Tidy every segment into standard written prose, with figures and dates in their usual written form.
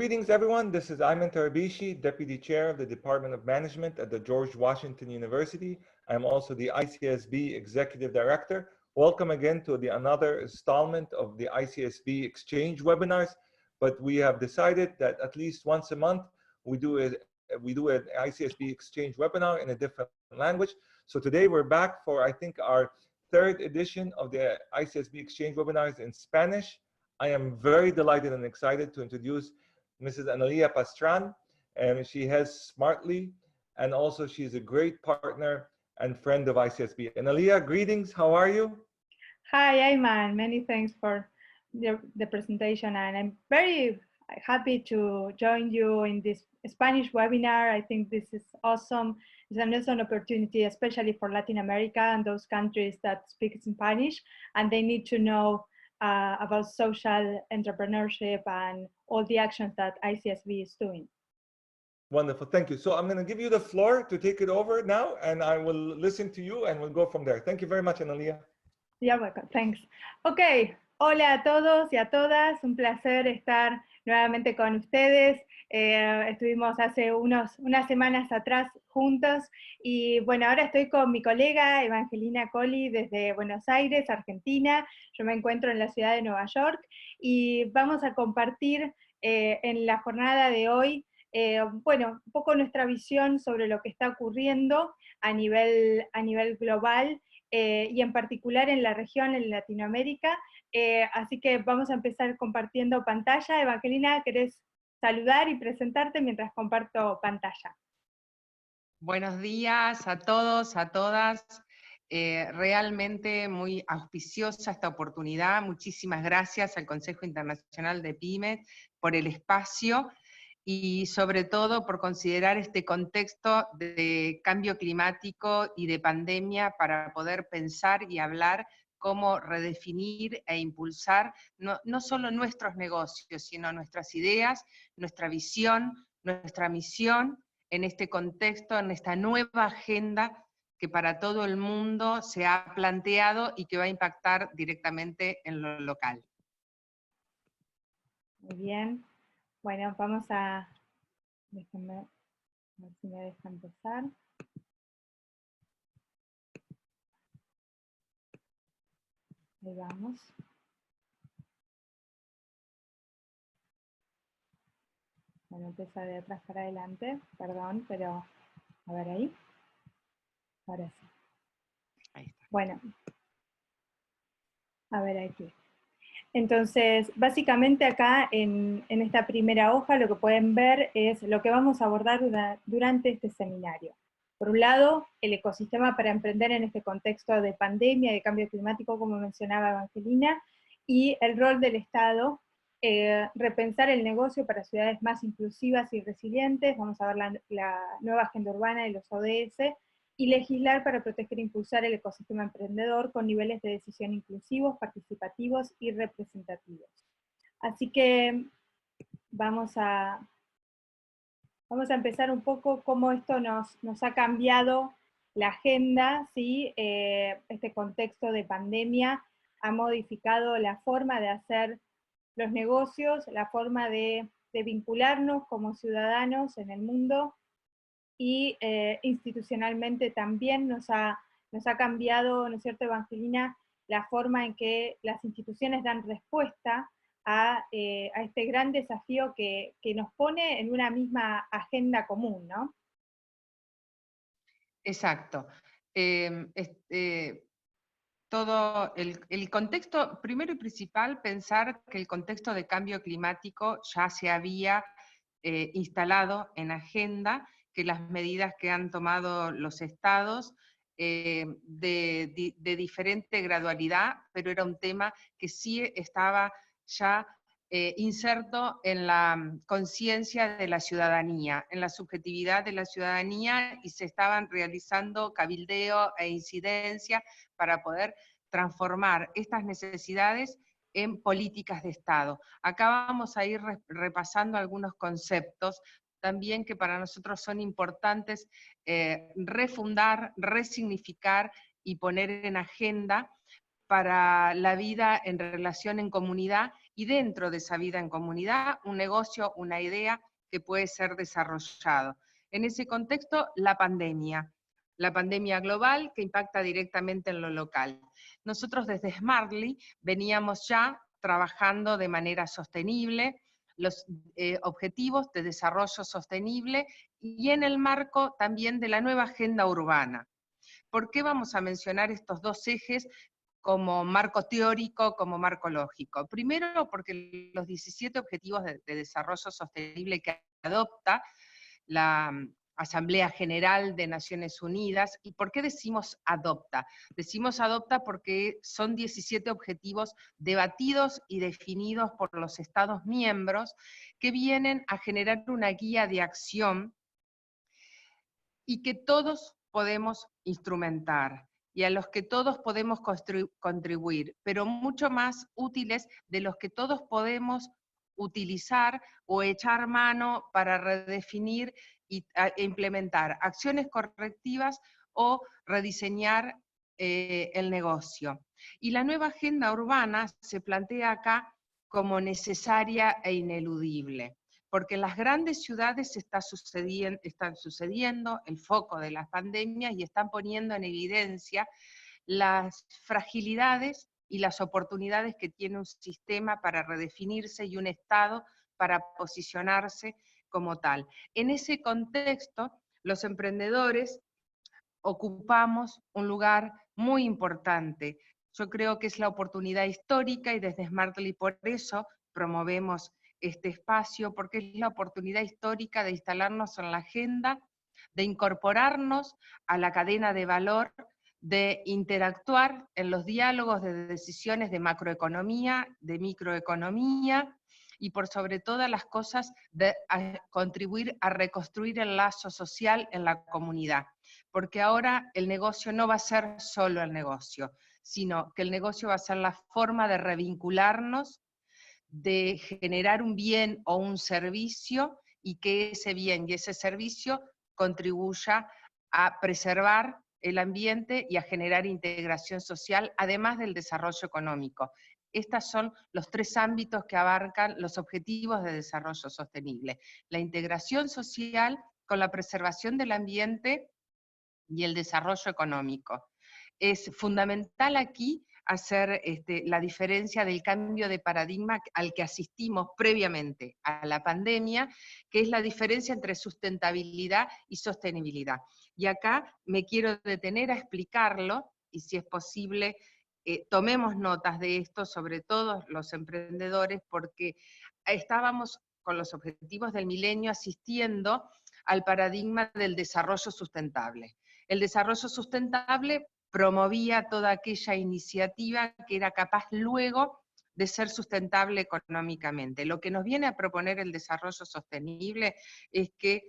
greetings everyone. This is Ayman Tarabishi, Deputy Chair of the Department of Management at the George Washington University. I'm also the ICSB Executive Director. Welcome again to another installment of the ICSB Exchange webinars, but we have decided that at least once a month we do an ICSB Exchange webinar in a different language. So today we're back for, I think, our third edition of the ICSB Exchange webinars in Spanish. I am very delighted and excited to introduce Mrs. Analia Pastran, and she heads Smartly, and also she's a great partner and friend of ICSB. Analia, greetings, how are you? Hi, Ayman, many thanks for the presentation, and I'm very happy to join you in this Spanish webinar. I think this is awesome. It's an awesome opportunity, especially for Latin America and those countries that speak Spanish, and they need to know about social entrepreneurship and all the actions that ICSB is doing. Wonderful, thank you. So I'm going to give you the floor to take it over now, and I will listen to you and we'll go from there. Thank you very much, Analia. You're welcome, thanks. Ok, hola a todos y a todas, un placer estar nuevamente con ustedes. Estuvimos hace unas semanas atrás juntos y bueno, ahora estoy con mi colega Evangelina Colli desde Buenos Aires, Argentina. Yo me encuentro en la ciudad de Nueva York y vamos a compartir en la jornada de hoy bueno, un poco nuestra visión sobre lo que está ocurriendo a nivel global y en particular en la región, en Latinoamérica. Así que vamos a empezar compartiendo pantalla. Evangelina, ¿querés saludar y presentarte mientras comparto pantalla? Buenos días a todos, a todas. Realmente muy auspiciosa esta oportunidad. Muchísimas gracias al Consejo Internacional de Pymes por el espacio y sobre todo por considerar este contexto de cambio climático y de pandemia para poder pensar y hablar cómo redefinir e impulsar no solo nuestros negocios, sino nuestras ideas, nuestra visión, nuestra misión en este contexto, en esta nueva agenda que para todo el mundo se ha planteado y que va a impactar directamente en lo local. Muy bien. Bueno, vamos a... Déjenme ver si me deja empezar. Ahí vamos. Bueno, empieza de atrás para adelante, perdón, pero a ver ahí. Ahora sí. Ahí está. Bueno, a ver aquí. Entonces, básicamente acá en esta primera hoja lo que pueden ver es lo que vamos a abordar durante este seminario. Por un lado, el ecosistema para emprender en este contexto de pandemia, de cambio climático, como mencionaba Evangelina, y el rol del Estado, repensar el negocio para ciudades más inclusivas y resilientes, vamos a ver la nueva agenda urbana y los ODS, y legislar para proteger e impulsar el ecosistema emprendedor con niveles de decisión inclusivos, participativos y representativos. Así que vamos a empezar un poco cómo esto nos ha cambiado la agenda, ¿sí? Este contexto de pandemia ha modificado la forma de hacer los negocios, la forma de vincularnos como ciudadanos en el mundo, y institucionalmente también nos ha cambiado, ¿no es cierto, Evangelina?, la forma en que las instituciones dan respuesta a este gran desafío que nos pone en una misma agenda común, ¿no? Exacto. Todo el contexto, primero y principal, pensar que el contexto de cambio climático ya se había instalado en agenda, que las medidas que han tomado los estados de diferente gradualidad, pero era un tema que sí estaba ya inserto en la conciencia de la ciudadanía, en la subjetividad de la ciudadanía, y se estaban realizando cabildeo e incidencia para poder transformar estas necesidades en políticas de Estado. Acá vamos a ir repasando algunos conceptos también que para nosotros son importantes refundar, resignificar y poner en agenda para la vida en relación en comunidad y dentro de esa vida en comunidad, un negocio, una idea que puede ser desarrollado. En ese contexto, la pandemia global que impacta directamente en lo local. Nosotros desde Smartly veníamos ya trabajando de manera sostenible los objetivos de desarrollo sostenible y en el marco también de la nueva agenda urbana. ¿Por qué vamos a mencionar estos dos ejes como marco teórico, como marco lógico? Primero, porque los 17 Objetivos de Desarrollo Sostenible que adopta la Asamblea General de Naciones Unidas. ¿Y por qué decimos adopta? Decimos adopta porque son 17 objetivos debatidos y definidos por los Estados miembros que vienen a generar una guía de acción y que todos podemos instrumentar y a los que todos podemos contribuir, pero mucho más útiles de los que todos podemos utilizar o echar mano para redefinir e implementar acciones correctivas o rediseñar el negocio. Y la nueva agenda urbana se plantea acá como necesaria e ineludible, porque en las grandes ciudades están sucediendo el foco de las pandemias y están poniendo en evidencia las fragilidades y las oportunidades que tiene un sistema para redefinirse y un Estado para posicionarse como tal. En ese contexto, los emprendedores ocupamos un lugar muy importante. Yo creo que es la oportunidad histórica y desde Smartly por eso promovemos este espacio, porque es la oportunidad histórica de instalarnos en la agenda, de incorporarnos a la cadena de valor, de interactuar en los diálogos de decisiones de macroeconomía, de microeconomía, y por sobre todas las cosas, de contribuir a reconstruir el lazo social en la comunidad. Porque ahora el negocio no va a ser solo el negocio, sino que el negocio va a ser la forma de revincularnos, de generar un bien o un servicio, y que ese bien y ese servicio contribuya a preservar el ambiente y a generar integración social, además del desarrollo económico. Estos son los tres ámbitos que abarcan los objetivos de desarrollo sostenible: la integración social con la preservación del ambiente y el desarrollo económico. Es fundamental aquí hacer la diferencia del cambio de paradigma al que asistimos previamente a la pandemia, que es la diferencia entre sustentabilidad y sostenibilidad. Y acá me quiero detener a explicarlo, y si es posible, tomemos notas de esto, sobre todo los emprendedores, porque estábamos con los objetivos del milenio asistiendo al paradigma del desarrollo sustentable. El desarrollo sustentable promovía toda aquella iniciativa que era capaz luego de ser sustentable económicamente. Lo que nos viene a proponer el desarrollo sostenible es que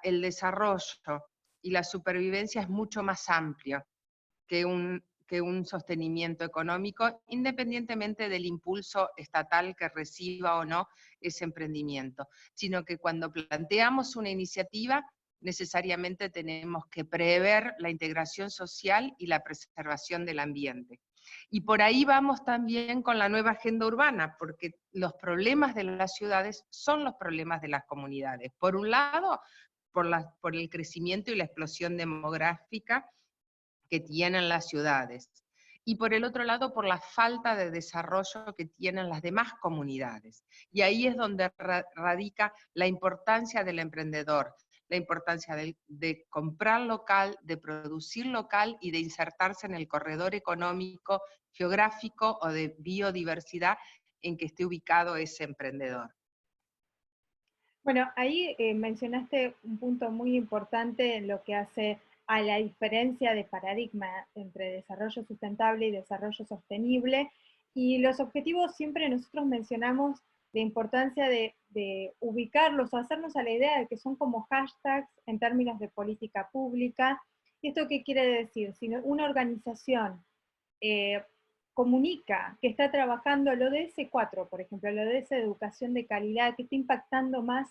el desarrollo y la supervivencia es mucho más amplio que un sostenimiento económico, independientemente del impulso estatal que reciba o no ese emprendimiento, sino que cuando planteamos una iniciativa, necesariamente tenemos que prever la integración social y la preservación del ambiente. Y por ahí vamos también con la nueva agenda urbana, porque los problemas de las ciudades son los problemas de las comunidades. Por un lado, por el crecimiento y la explosión demográfica que tienen las ciudades, y por el otro lado por la falta de desarrollo que tienen las demás comunidades. Y ahí es donde radica la importancia del emprendedor, la importancia de comprar local, de producir local y de insertarse en el corredor económico, geográfico o de biodiversidad en que esté ubicado ese emprendedor. Bueno, ahí mencionaste un punto muy importante en lo que hace a la diferencia de paradigma entre desarrollo sustentable y desarrollo sostenible. Y los objetivos siempre nosotros mencionamos la importancia de ubicarlos o hacernos a la idea de que son como hashtags en términos de política pública. ¿Y esto qué quiere decir? Si una organización comunica que está trabajando el ODS 4, por ejemplo, el ODS de educación de calidad, que está impactando más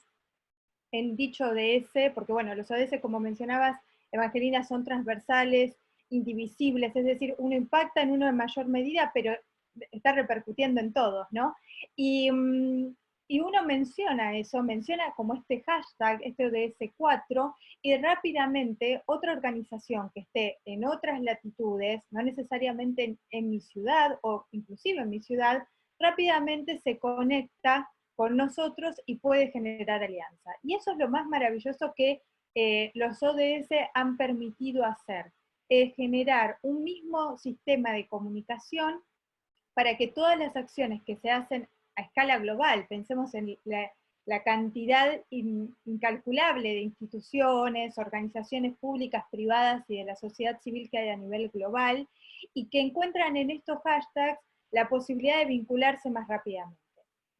en dicho ODS, porque bueno, los ODS, como mencionabas, Evangelina, son transversales, indivisibles, es decir, uno impacta en uno en mayor medida, pero está repercutiendo en todos, ¿no? Y uno menciona eso, menciona como este hashtag, este ODS4, y rápidamente otra organización que esté en otras latitudes, no necesariamente en mi ciudad o inclusive en mi ciudad, rápidamente se conecta con nosotros y puede generar alianza. Y eso es lo más maravilloso que los ODS han permitido hacer, generar un mismo sistema de comunicación para que todas las acciones que se hacen a escala global, pensemos en la cantidad incalculable de instituciones, organizaciones públicas, privadas y de la sociedad civil que hay a nivel global, y que encuentran en estos hashtags la posibilidad de vincularse más rápidamente.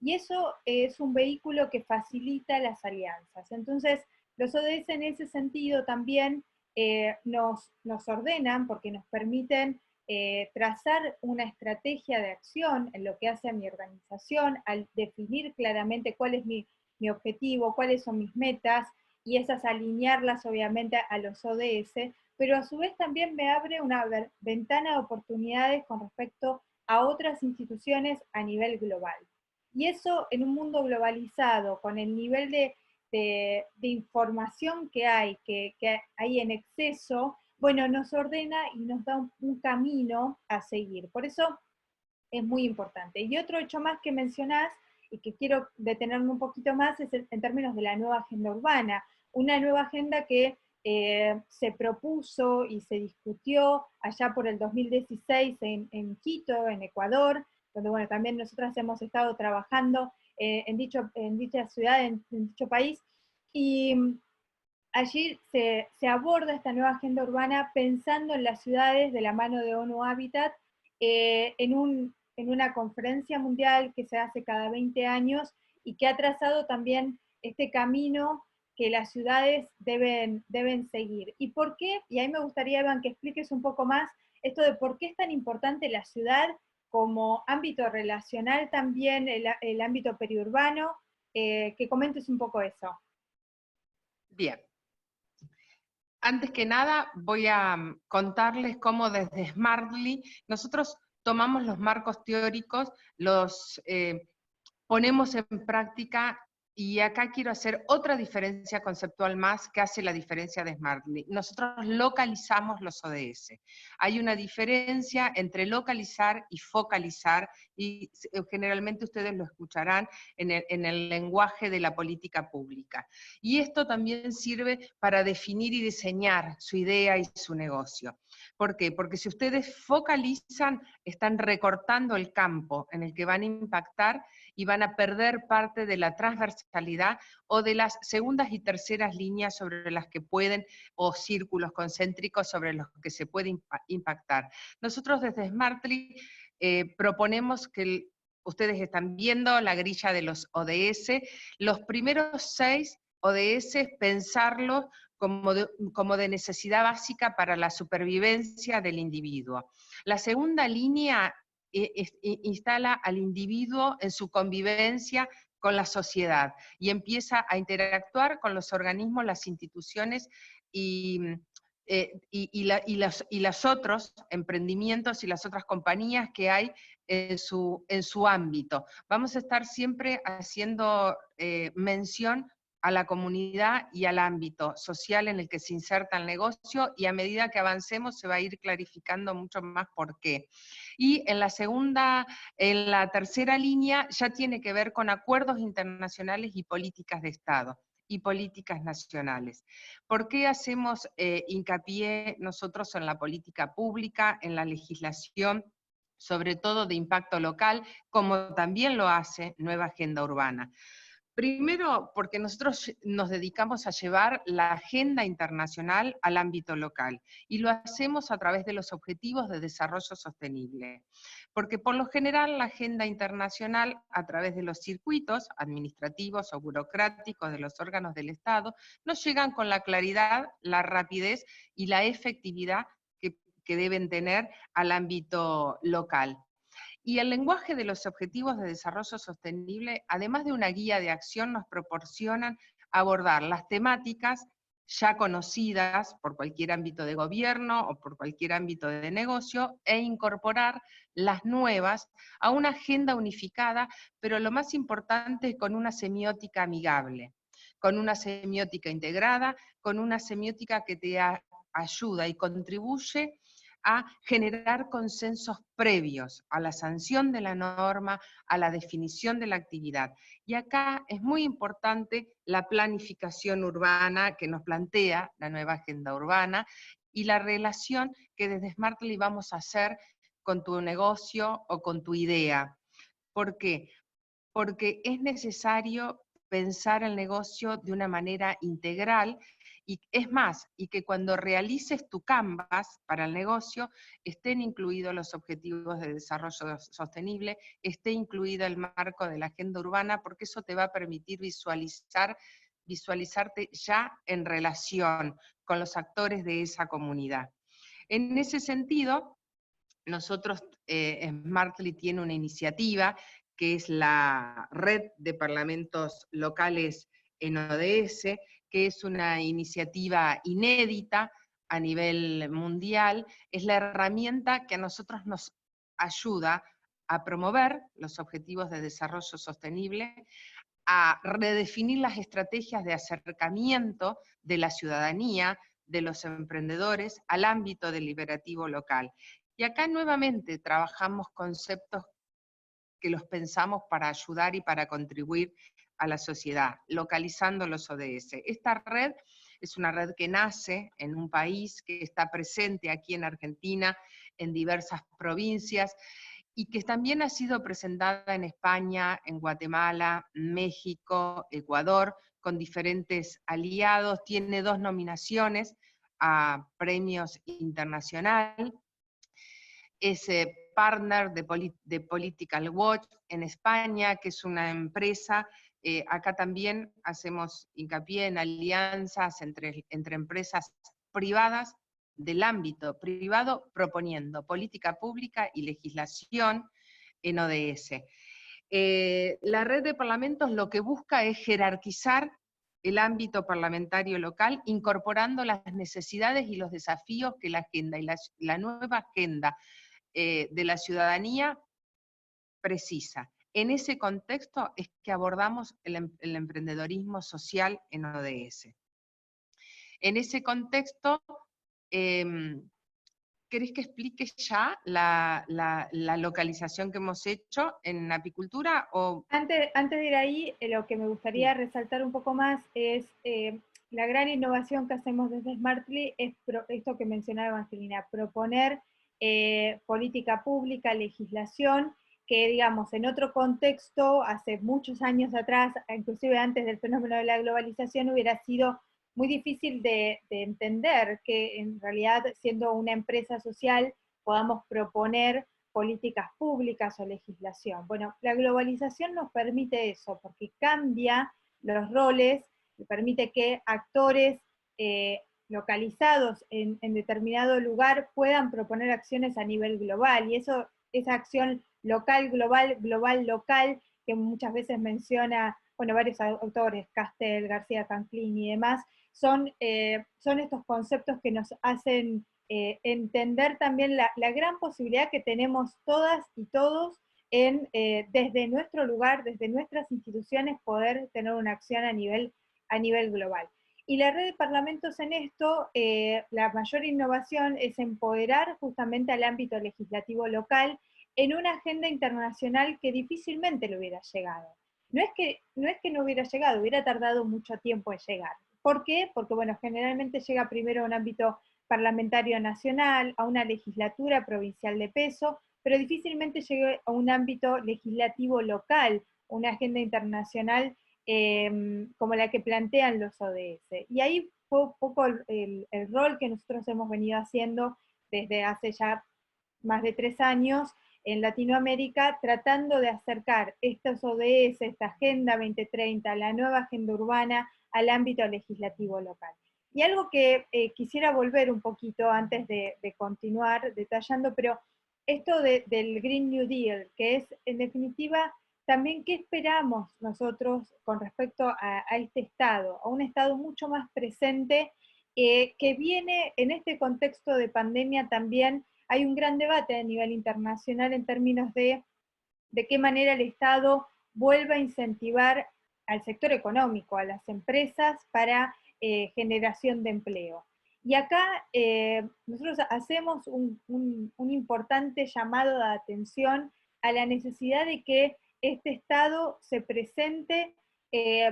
Y eso es un vehículo que facilita las alianzas. Entonces, los ODS en ese sentido también nos ordenan porque nos permiten trazar una estrategia de acción en lo que hace a mi organización, al definir claramente cuál es mi objetivo, cuáles son mis metas, y esas alinearlas obviamente a los ODS, pero a su vez también me abre una ventana de oportunidades con respecto a otras instituciones a nivel global. Y eso en un mundo globalizado, con el nivel de información que hay en exceso, bueno, nos ordena y nos da un camino a seguir. Por eso es muy importante. Y otro hecho más que mencionás, y que quiero detenerme un poquito más, es en términos de la nueva agenda urbana. Una nueva agenda que se propuso y se discutió allá por el 2016 en Quito, en Ecuador, donde bueno, también nosotras hemos estado trabajando en dicha ciudad, en dicho país, y allí se aborda esta nueva agenda urbana pensando en las ciudades de la mano de ONU Habitat en una conferencia mundial que se hace cada 20 años y que ha trazado también este camino que las ciudades deben seguir. ¿Y por qué? Y ahí me gustaría, Evan, que expliques un poco más esto de por qué es tan importante la ciudad como ámbito relacional también, el ámbito periurbano, que comentes un poco eso. Bien. Antes que nada, voy a contarles cómo desde Smartly nosotros tomamos los marcos teóricos, los ponemos en práctica, y acá quiero hacer otra diferencia conceptual más que hace la diferencia de Smartly. Nosotros localizamos los ODS. Hay una diferencia entre localizar y focalizar, y generalmente ustedes lo escucharán en el lenguaje de la política pública. Y esto también sirve para definir y diseñar su idea y su negocio. ¿Por qué? Porque si ustedes focalizan, están recortando el campo en el que van a impactar y van a perder parte de la transversalidad o de las segundas y terceras líneas sobre las que pueden, o círculos concéntricos sobre los que se puede impactar. Nosotros desde Smartly proponemos que ustedes están viendo la grilla de los ODS, los primeros 6 ODS, pensarlos como de necesidad básica para la supervivencia del individuo. La segunda línea instala al individuo en su convivencia con la sociedad y empieza a interactuar con los organismos, las instituciones y los otros emprendimientos y las otras compañías que hay en su ámbito. Vamos a estar siempre haciendo mención a la comunidad y al ámbito social en el que se inserta el negocio, y a medida que avancemos se va a ir clarificando mucho más por qué. Y en la tercera línea ya tiene que ver con acuerdos internacionales y políticas de Estado y políticas nacionales. ¿Por qué hacemos hincapié nosotros en la política pública, en la legislación, sobre todo de impacto local, como también lo hace Nueva Agenda Urbana? Primero, porque nosotros nos dedicamos a llevar la agenda internacional al ámbito local, y lo hacemos a través de los Objetivos de Desarrollo Sostenible. Porque por lo general la agenda internacional, a través de los circuitos administrativos o burocráticos de los órganos del Estado, no llegan con la claridad, la rapidez y la efectividad que deben tener al ámbito local. Y el lenguaje de los Objetivos de Desarrollo Sostenible, además de una guía de acción, nos proporcionan abordar las temáticas ya conocidas por cualquier ámbito de gobierno o por cualquier ámbito de negocio, e incorporar las nuevas a una agenda unificada, pero lo más importante, con una semiótica amigable, con una semiótica integrada, con una semiótica que te ayuda y contribuye a generar consensos previos a la sanción de la norma, a la definición de la actividad. Y acá es muy importante la planificación urbana que nos plantea la nueva agenda urbana y la relación que desde Smartly vamos a hacer con tu negocio o con tu idea. ¿Por qué? Porque es necesario pensar el negocio de una manera integral, y es más, y que cuando realices tu canvas para el negocio, estén incluidos los objetivos de desarrollo sostenible, esté incluido el marco de la agenda urbana, porque eso te va a permitir visualizarte ya en relación con los actores de esa comunidad. En ese sentido, nosotros, Smartly tiene una iniciativa que es la Red de Parlamentos Locales en ODS, que es una iniciativa inédita a nivel mundial, es la herramienta que a nosotros nos ayuda a promover los objetivos de desarrollo sostenible, a redefinir las estrategias de acercamiento de la ciudadanía, de los emprendedores, al ámbito deliberativo local. Y acá nuevamente trabajamos conceptos que los pensamos para ayudar y para contribuir a la sociedad, localizando los ODS. Esta red es una red que nace en un país, que está presente aquí en Argentina, en diversas provincias, y que también ha sido presentada en España, en Guatemala, México, Ecuador, con diferentes aliados. Tiene 2 nominaciones a premios internacionales. Es partner de Political Watch en España, que es una empresa. Acá también hacemos hincapié en alianzas entre empresas privadas del ámbito privado, proponiendo política pública y legislación en ODS. La red de parlamentos lo que busca es jerarquizar el ámbito parlamentario local, incorporando las necesidades y los desafíos que la agenda y la nueva agenda de la ciudadanía precisa. En ese contexto es que abordamos el emprendedorismo social en ODS. En ese contexto, ¿querés que explique ya la localización que hemos hecho en apicultura? O... Antes de ir ahí, lo que me gustaría resaltar un poco más es la gran innovación que hacemos desde Smartly, es esto que mencionaba Evangelina, proponer política pública, legislación, que digamos en otro contexto, hace muchos años atrás, inclusive antes del fenómeno de la globalización, hubiera sido muy difícil de entender que en realidad, siendo una empresa social, podamos proponer políticas públicas o legislación. Bueno, la globalización nos permite eso, porque cambia los roles, y permite que actores localizados en determinado lugar puedan proponer acciones a nivel global, y esa acción local, global, global, local, que muchas veces menciona, bueno, varios autores, Castel, García Canclin y demás, son estos conceptos que nos hacen entender también la gran posibilidad que tenemos todas y todos en, desde nuestro lugar, desde nuestras instituciones, poder tener una acción a nivel global. Y la red de parlamentos en esto, la mayor innovación es empoderar justamente al ámbito legislativo local en una agenda internacional que difícilmente le hubiera llegado. No es que no hubiera llegado, hubiera tardado mucho tiempo en llegar. ¿Por qué? Porque, bueno, generalmente llega primero a un ámbito parlamentario nacional, a una legislatura provincial de peso, pero difícilmente llegue a un ámbito legislativo local, una agenda internacional como la que plantean los ODS. Y ahí fue un poco el rol que nosotros hemos venido haciendo desde hace ya más de 3 años en Latinoamérica, tratando de acercar estos ODS, esta Agenda 2030, la nueva agenda urbana, al ámbito legislativo local. Y algo que quisiera volver un poquito antes de continuar detallando, pero esto del Green New Deal, que es en definitiva también qué esperamos nosotros con respecto a este Estado, a un Estado mucho más presente que viene en este contexto de pandemia también. Hay un gran debate a nivel internacional en términos de qué manera el Estado vuelva a incentivar al sector económico, a las empresas, para generación de empleo. Y acá nosotros hacemos un importante llamado de atención a la necesidad de que este Estado se presente,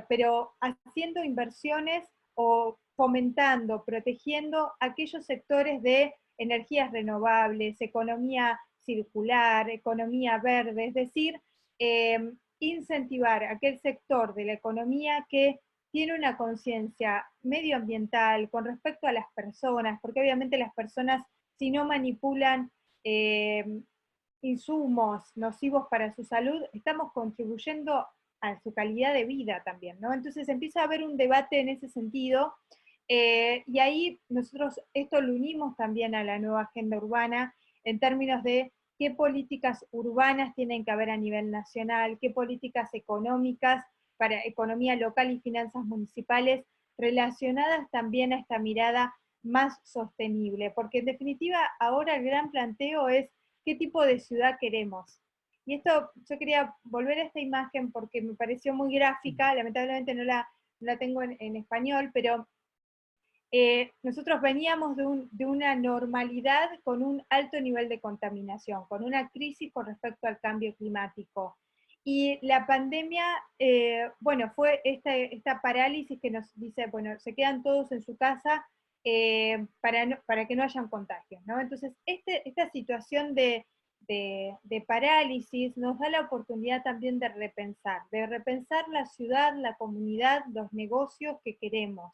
pero haciendo inversiones o fomentando, protegiendo aquellos sectores de energías renovables, economía circular, economía verde, es decir, incentivar aquel sector de la economía que tiene una conciencia medioambiental con respecto a las personas, porque obviamente las personas, si no manipulan insumos nocivos para su salud, estamos contribuyendo a su calidad de vida también, ¿no? Entonces empieza a haber un debate en ese sentido, y ahí nosotros esto lo unimos también a la nueva agenda urbana, en términos de qué políticas urbanas tienen que haber a nivel nacional, qué políticas económicas para economía local y finanzas municipales relacionadas también a esta mirada más sostenible, porque en definitiva ahora el gran planteo es qué tipo de ciudad queremos. Y esto, yo quería volver a esta imagen porque me pareció muy gráfica, lamentablemente no la tengo en español, pero nosotros veníamos de una normalidad con un alto nivel de contaminación, con una crisis con respecto al cambio climático. Y la pandemia, bueno, fue esta parálisis que nos dice, bueno, se quedan todos en su casa para que no hayan contagios, ¿no? Entonces, esta situación de parálisis nos da la oportunidad también de repensar la ciudad, la comunidad, los negocios que queremos.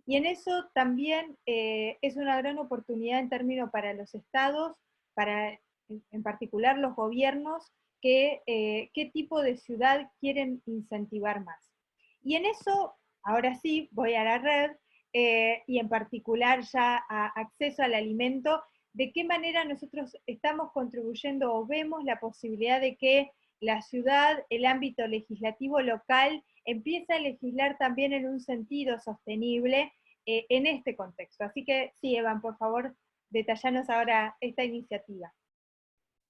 Y en eso también es una gran oportunidad en términos para los estados, para en particular los gobiernos, qué tipo de ciudad quieren incentivar más. Y en eso, ahora sí, voy a la red, y en particular ya a acceso al alimento, de qué manera nosotros estamos contribuyendo o vemos la posibilidad de que la ciudad, el ámbito legislativo local, empieza a legislar también en un sentido sostenible en este contexto. Así que sí, Evan, por favor, detallanos ahora esta iniciativa.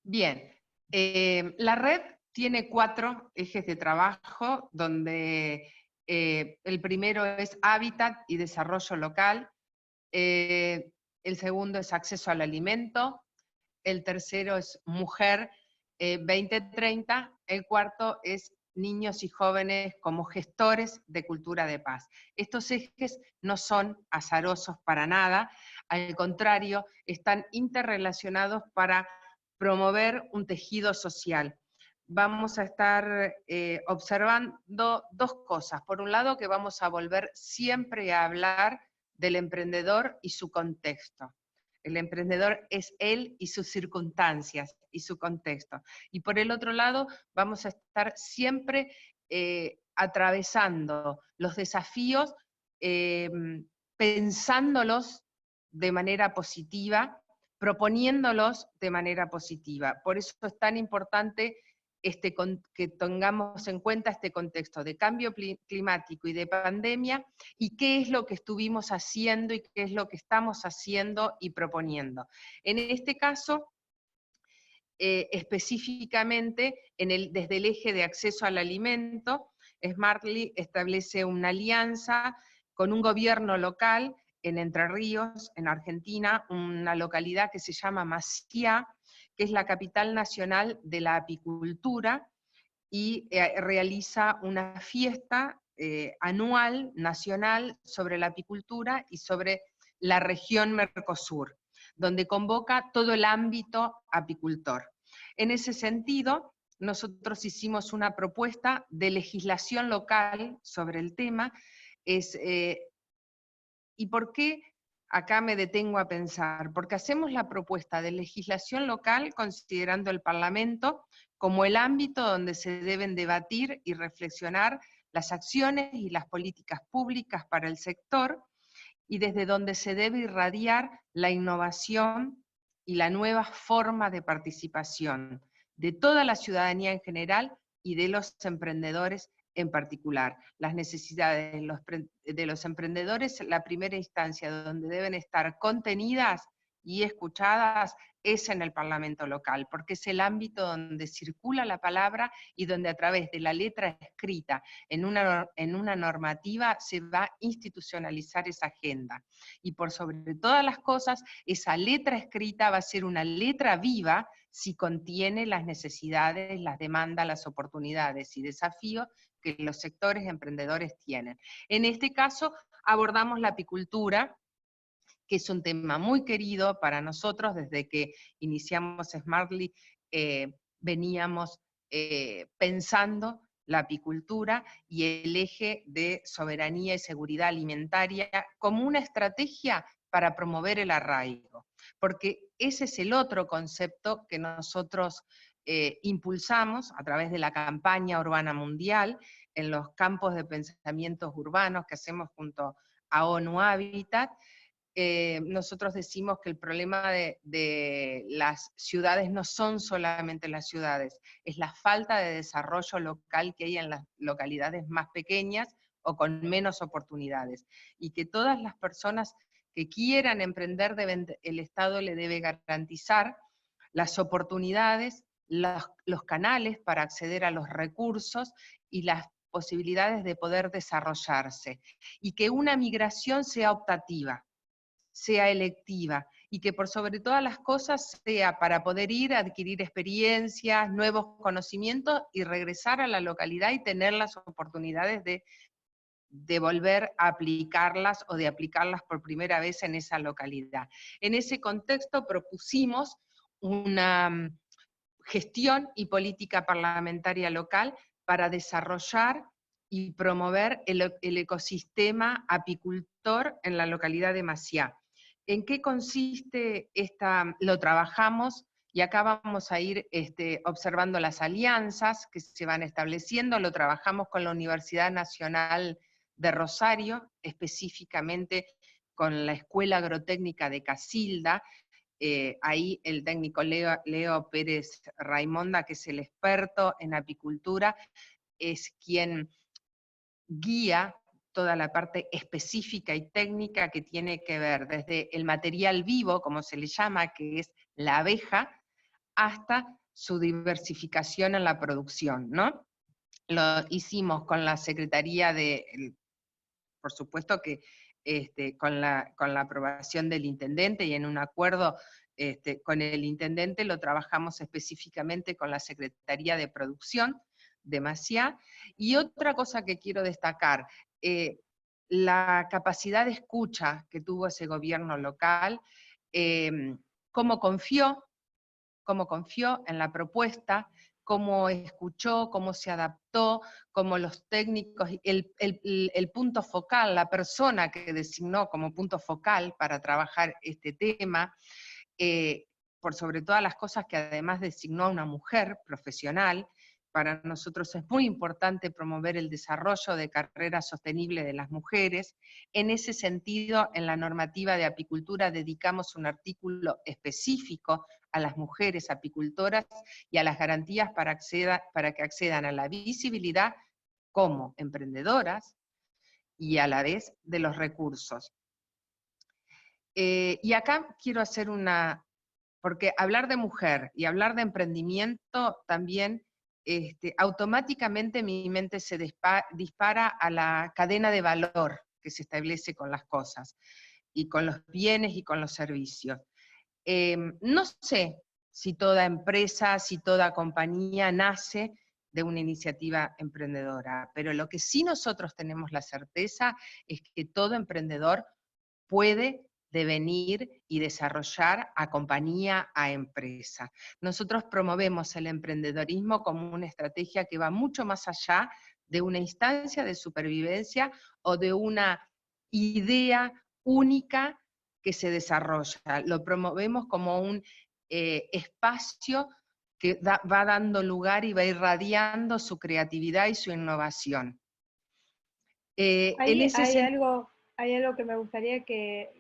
Bien, la red tiene 4 ejes de trabajo, donde el primero es hábitat y desarrollo local, el segundo es acceso al alimento, el tercero es mujer 2030, el cuarto es niños y jóvenes como gestores de cultura de paz. Estos ejes no son azarosos para nada, al contrario, están interrelacionados para promover un tejido social. Vamos a estar observando 2 cosas. Por un lado, que vamos a volver siempre a hablar del emprendedor y su contexto. El emprendedor es él y sus circunstancias y su contexto. Y por el otro lado, vamos a estar siempre atravesando los desafíos, pensándolos de manera positiva, proponiéndolos de manera positiva. Por eso es tan importante que tengamos en cuenta este contexto de cambio climático y de pandemia, y qué es lo que estuvimos haciendo y qué es lo que estamos haciendo y proponiendo. En este caso, específicamente, desde el eje de acceso al alimento, Smartly establece una alianza con un gobierno local en Entre Ríos, en Argentina, una localidad que se llama Maciá, que es la capital nacional de la apicultura, y realiza una fiesta anual, nacional, sobre la apicultura y sobre la región Mercosur, donde convoca todo el ámbito apicultor. En ese sentido, nosotros hicimos una propuesta de legislación local sobre el tema. ¿Y por qué acá me detengo a pensar? Porque hacemos la propuesta de legislación local considerando el Parlamento como el ámbito donde se deben debatir y reflexionar las acciones y las políticas públicas para el sector, y desde donde se debe irradiar la innovación y la nueva forma de participación de toda la ciudadanía en general y de los emprendedores en particular. Las necesidades de los emprendedores, la primera instancia donde deben estar contenidas y escuchadas es en el Parlamento local, porque es el ámbito donde circula la palabra y donde a través de la letra escrita en una normativa se va a institucionalizar esa agenda. Y por sobre todas las cosas, esa letra escrita va a ser una letra viva si contiene las necesidades, las demandas, las oportunidades y desafíos que los sectores emprendedores tienen. En este caso, abordamos la apicultura, que es un tema muy querido para nosotros desde que iniciamos Smartly, veníamos pensando la apicultura y el eje de soberanía y seguridad alimentaria como una estrategia para promover el arraigo, porque ese es el otro concepto que nosotros impulsamos a través de la campaña urbana mundial en los campos de pensamientos urbanos que hacemos junto a ONU Habitat. Nosotros decimos que el problema de las ciudades no son solamente las ciudades, es la falta de desarrollo local que hay en las localidades más pequeñas o con menos oportunidades, y que todas las personas que quieran emprender, el Estado le debe garantizar las oportunidades, los canales para acceder a los recursos y las posibilidades de poder desarrollarse, y que una migración sea optativa, sea electiva, y que por sobre todas las cosas sea para poder ir a adquirir experiencias, nuevos conocimientos y regresar a la localidad y tener las oportunidades de volver a aplicarlas o de aplicarlas por primera vez en esa localidad. En ese contexto propusimos una gestión y política parlamentaria local para desarrollar y promover el ecosistema apicultor en la localidad de Maciá. ¿En qué consiste lo trabajamos? Y acá vamos a ir observando las alianzas que se van estableciendo. Lo trabajamos con la Universidad Nacional de Rosario, específicamente con la Escuela Agrotécnica de Casilda. Ahí el técnico Leo Pérez Raimonda, que es el experto en apicultura, es quien guía toda la parte específica y técnica que tiene que ver desde el material vivo, como se le llama, que es la abeja, hasta su diversificación en la producción, ¿no? Lo hicimos con la Secretaría por supuesto que con la aprobación del intendente y en un acuerdo con el intendente lo trabajamos específicamente con la Secretaría de Producción de Maciá. Y otra cosa que quiero destacar, la capacidad de escucha que tuvo ese gobierno local, cómo confió en la propuesta, cómo escuchó, cómo se adaptó, cómo los técnicos, el punto focal, la persona que designó como punto focal para trabajar este tema, por sobre todas las cosas que además designó a una mujer profesional. Para nosotros es muy importante promover el desarrollo de carreras sostenibles de las mujeres. En ese sentido, en la normativa de apicultura dedicamos un artículo específico a las mujeres apicultoras y a las garantías para que accedan a la visibilidad como emprendedoras y a la vez de los recursos. Y acá quiero hacer porque hablar de mujer y hablar de emprendimiento también, automáticamente mi mente se dispara a la cadena de valor que se establece con las cosas, y con los bienes y con los servicios. No sé si toda empresa, si toda compañía nace de una iniciativa emprendedora, pero lo que sí nosotros tenemos la certeza es que todo emprendedor puede devenir y desarrollar a compañía, a empresa. Nosotros promovemos el emprendedorismo como una estrategia que va mucho más allá de una instancia de supervivencia o de una idea única que se desarrolla. Lo promovemos como un espacio que va dando lugar y va irradiando su creatividad y su innovación. Hay algo que me gustaría que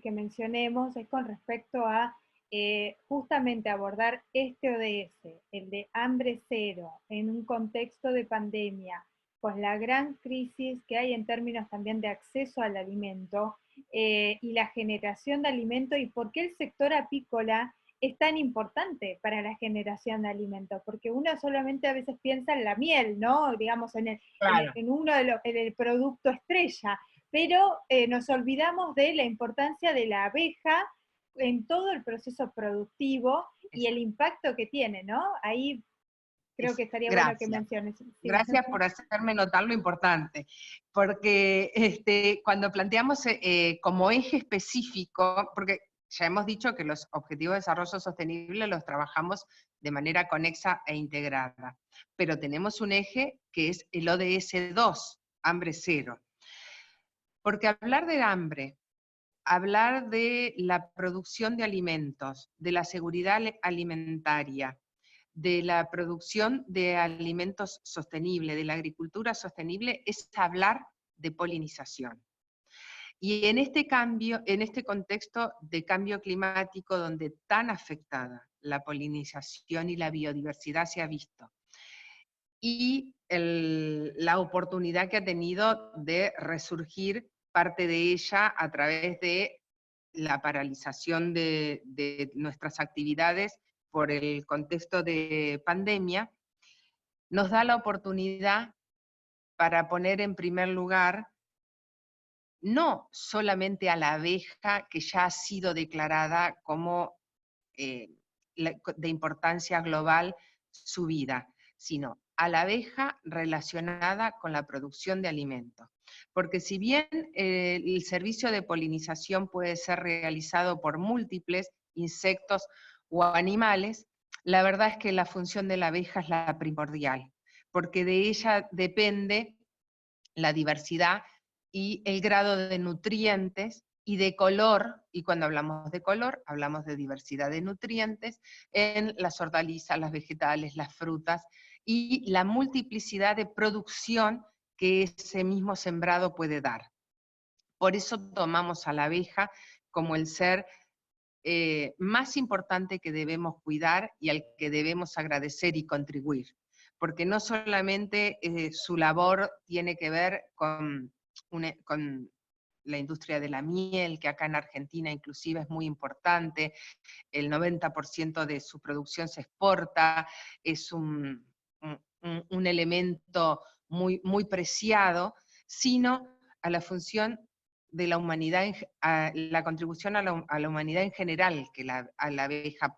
mencionemos, es con respecto a justamente abordar este ODS, el de hambre cero, en un contexto de pandemia, pues la gran crisis que hay en términos también de acceso al alimento y la generación de alimento, y por qué el sector apícola es tan importante para la generación de alimentos, porque uno solamente a veces piensa en la miel, ¿no? Digamos, Claro. en el producto estrella, pero nos olvidamos de la importancia de la abeja en todo el proceso productivo y el impacto que tiene, ¿no? Ahí creo que estaría bueno que Gracias. menciones. Sí. Gracias por hacerme notar lo importante, porque cuando planteamos como eje específico, porque ya hemos dicho que los Objetivos de Desarrollo Sostenible los trabajamos de manera conexa e integrada, pero tenemos un eje que es el ODS 2, hambre cero. Porque hablar de hambre, hablar de la producción de alimentos, de la seguridad alimentaria, de la producción de alimentos sostenible, de la agricultura sostenible, es hablar de polinización. Y en este cambio, en este contexto de cambio climático donde tan afectada la polinización y la biodiversidad se ha visto, y la oportunidad que ha tenido de resurgir parte de ella a través de la paralización de nuestras actividades por el contexto de pandemia, nos da la oportunidad para poner en primer lugar no solamente a la abeja, que ya ha sido declarada como de importancia global su vida, sino a la abeja relacionada con la producción de alimentos. Porque si bien el servicio de polinización puede ser realizado por múltiples insectos o animales, la verdad es que la función de la abeja es la primordial, porque de ella depende la diversidad y el grado de nutrientes y de color, y cuando hablamos de color, hablamos de diversidad de nutrientes en las hortalizas, las vegetales, las frutas, y la multiplicidad de producción que ese mismo sembrado puede dar. Por eso tomamos a la abeja como el ser más importante que debemos cuidar y al que debemos agradecer y contribuir. Porque no solamente su labor tiene que ver con la industria de la miel, que acá en Argentina inclusive es muy importante, el 90% de su producción se exporta, es un elemento muy preciado, sino a la función de la humanidad, a la contribución a la humanidad en general que a la abeja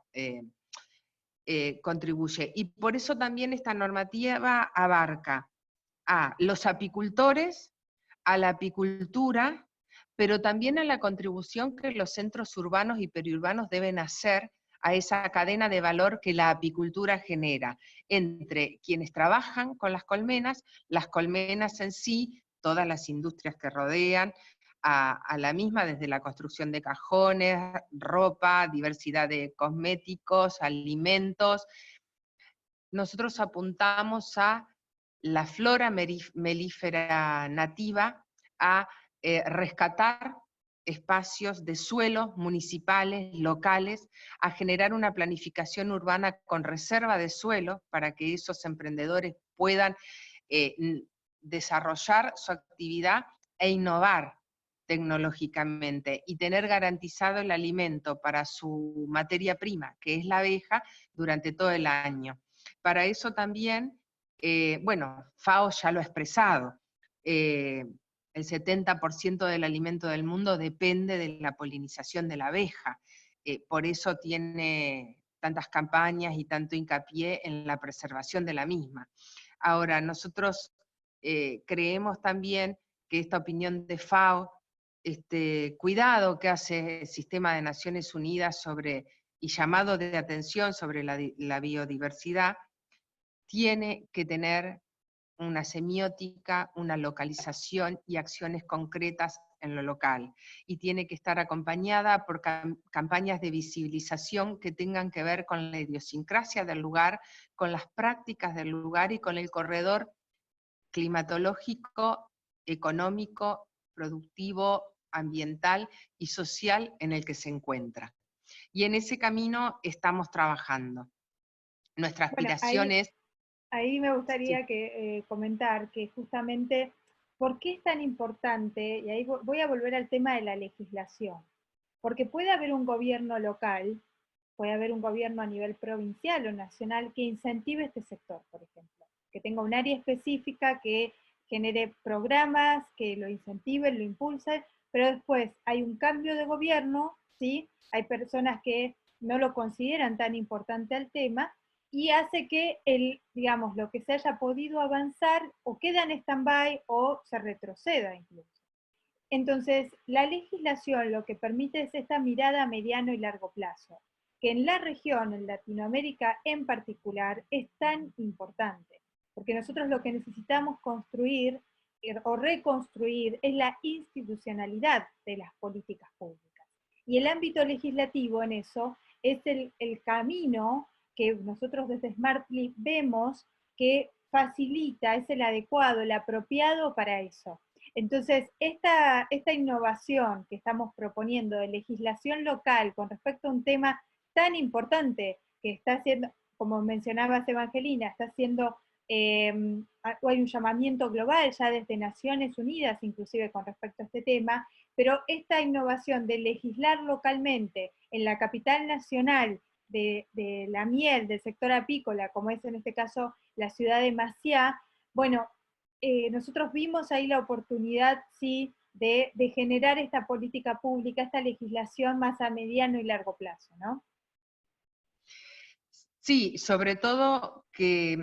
contribuye. Y por eso también esta normativa abarca a los apicultores, a la apicultura, pero también a la contribución que los centros urbanos y periurbanos deben hacer a esa cadena de valor que la apicultura genera, entre quienes trabajan con las colmenas en sí, todas las industrias que rodean a la misma, desde la construcción de cajones, ropa, diversidad de cosméticos, alimentos. Nosotros apuntamos a la flora melífera nativa, a rescatar espacios de suelos municipales, locales, a generar una planificación urbana con reserva de suelo para que esos emprendedores puedan desarrollar su actividad e innovar tecnológicamente y tener garantizado el alimento para su materia prima, que es la abeja, durante todo el año. Para eso también, bueno, FAO ya lo ha expresado, el 70% del alimento del mundo depende de la polinización de la abeja, por eso tiene tantas campañas y tanto hincapié en la preservación de la misma. Ahora, nosotros creemos también que esta opinión de FAO, este cuidado que hace el Sistema de Naciones Unidas sobre, y llamado de atención sobre la biodiversidad, tiene que tener una semiótica, una localización y acciones concretas en lo local. Y tiene que estar acompañada por campañas de visibilización que tengan que ver con la idiosincrasia del lugar, con las prácticas del lugar y con el corredor climatológico, económico, productivo, ambiental y social en el que se encuentra. Y en ese camino estamos trabajando. Nuestra aspiración es ahí me gustaría comentar que justamente, ¿por qué es tan importante? Y ahí voy a volver al tema de la legislación. Porque puede haber un gobierno local, puede haber un gobierno a nivel provincial o nacional que incentive este sector, por ejemplo. Que tenga un área específica que genere programas, que lo incentiven, lo impulsen, pero después hay un cambio de gobierno, ¿sí? Hay personas que no lo consideran tan importante al tema, y hace que digamos, lo que se haya podido avanzar o queda en stand-by o se retroceda incluso. Entonces, la legislación lo que permite es esta mirada a mediano y largo plazo, que en la región, en Latinoamérica en particular, es tan importante, porque nosotros lo que necesitamos construir o reconstruir es la institucionalidad de las políticas públicas. Y el ámbito legislativo en eso es el camino que nosotros desde Smartly vemos que facilita, es el adecuado, el apropiado para eso. Entonces, esta innovación que estamos proponiendo de legislación local con respecto a un tema tan importante que está haciendo, como mencionabas Evangelina, está haciendo, hay un llamamiento global ya desde Naciones Unidas, inclusive con respecto a este tema, pero esta innovación de legislar localmente en la capital nacional de la miel, del sector apícola, como es en este caso la ciudad de Maciá, bueno, nosotros vimos ahí la oportunidad, sí, de generar esta política pública, esta legislación más a mediano y largo plazo, ¿no? Sí, sobre todo que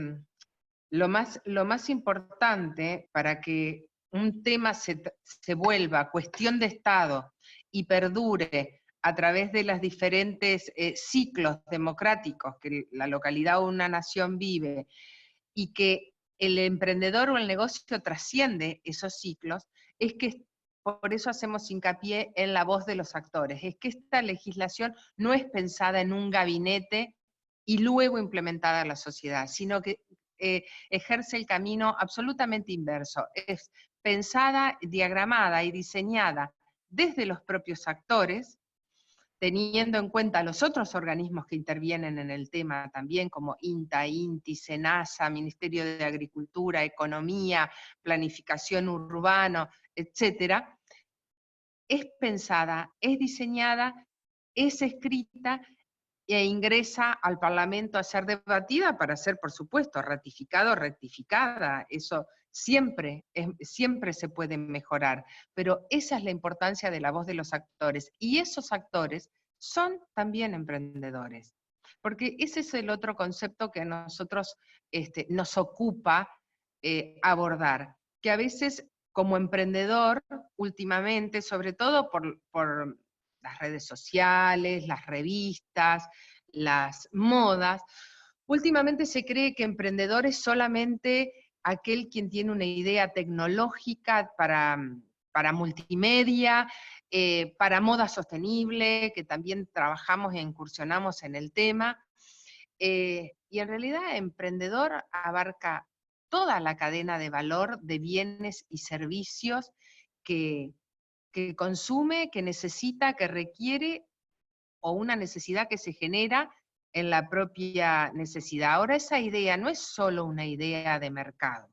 lo más importante para que un tema se vuelva cuestión de Estado y perdure a través de los diferentes ciclos democráticos que la localidad o una nación vive, y que el emprendedor o el negocio trasciende esos ciclos, es que por eso hacemos hincapié en la voz de los actores. Es que esta legislación no es pensada en un gabinete y luego implementada en la sociedad, sino que ejerce el camino absolutamente inverso. Es pensada, diagramada y diseñada desde los propios actores, teniendo en cuenta los otros organismos que intervienen en el tema también, como INTA, INTI, SENASA, Ministerio de Agricultura, Economía, Planificación Urbano, etcétera, es pensada, es diseñada, es escrita e ingresa al Parlamento a ser debatida para ser, por supuesto, ratificada o rectificada. Eso siempre se puede mejorar, pero esa es la importancia de la voz de los actores, y esos actores son también emprendedores, porque ese es el otro concepto que a nosotros nos ocupa abordar, que a veces como emprendedor, últimamente, sobre todo por las redes sociales, las revistas, las modas, últimamente se cree que emprendedor es solamente aquel quien tiene una idea tecnológica para multimedia, para moda sostenible, que también trabajamos e incursionamos en el tema, y en realidad emprendedor abarca toda la cadena de valor de bienes y servicios que consume, que necesita, que requiere, o una necesidad que se genera en la propia necesidad. Ahora, esa idea no es solo una idea de mercado,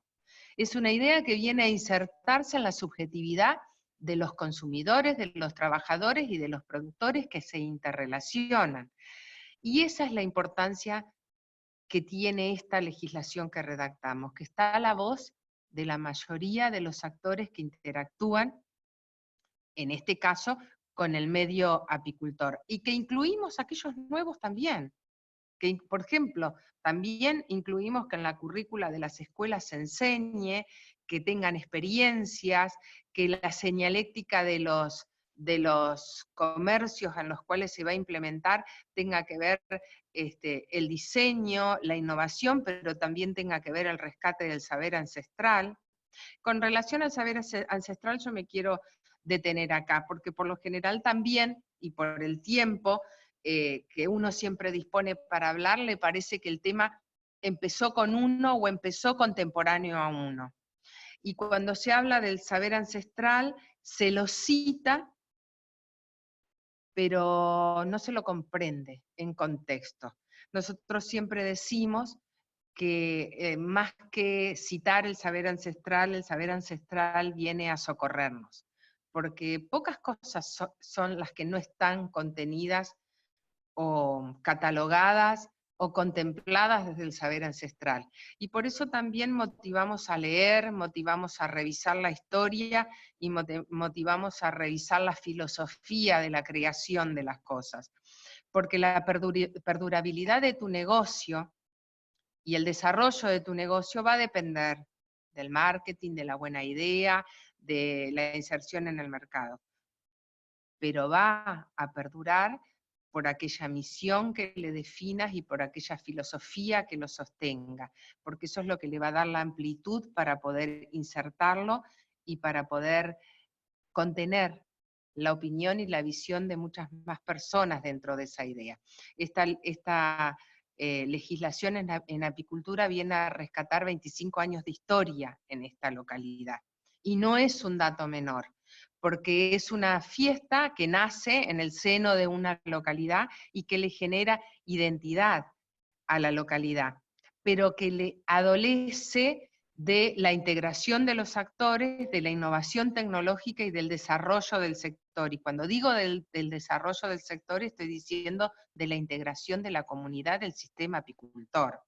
es una idea que viene a insertarse en la subjetividad de los consumidores, de los trabajadores y de los productores que se interrelacionan. Y esa es la importancia que tiene esta legislación que redactamos, que está a la voz de la mayoría de los actores que interactúan, en este caso, con el medio apicultor, y que incluimos aquellos nuevos también, que, por ejemplo, también incluimos que en la currícula de las escuelas se enseñe, que tengan experiencias, que la señaléctica de los comercios en los cuales se va a implementar tenga que ver el diseño, la innovación, pero también tenga que ver el rescate del saber ancestral. Con relación al saber ancestral yo me quiero detener acá, porque por lo general también, y por el tiempo que uno siempre dispone para hablar, le parece que el tema empezó con uno o empezó contemporáneo a uno. Y cuando se habla del saber ancestral, se lo cita, pero no se lo comprende en contexto. Nosotros siempre decimos que más que citar el saber ancestral viene a socorrernos, porque pocas cosas son las que no están contenidas o catalogadas o contempladas desde el saber ancestral. Y por eso también motivamos a leer, motivamos a revisar la historia y motivamos a revisar la filosofía de la creación de las cosas. Porque la perdurabilidad de tu negocio y el desarrollo de tu negocio va a depender del marketing, de la buena idea, de la inserción en el mercado. Pero va a perdurar por aquella misión que le definas y por aquella filosofía que lo sostenga, porque eso es lo que le va a dar la amplitud para poder insertarlo y para poder contener la opinión y la visión de muchas más personas dentro de esa idea. Esta legislación en apicultura viene a rescatar 25 años de historia en esta localidad, y no es un dato menor, porque es una fiesta que nace en el seno de una localidad y que le genera identidad a la localidad, pero que le adolece de la integración de los actores, de la innovación tecnológica y del desarrollo del sector. Y cuando digo del desarrollo del sector, estoy diciendo de la integración de la comunidad del sistema apicultor.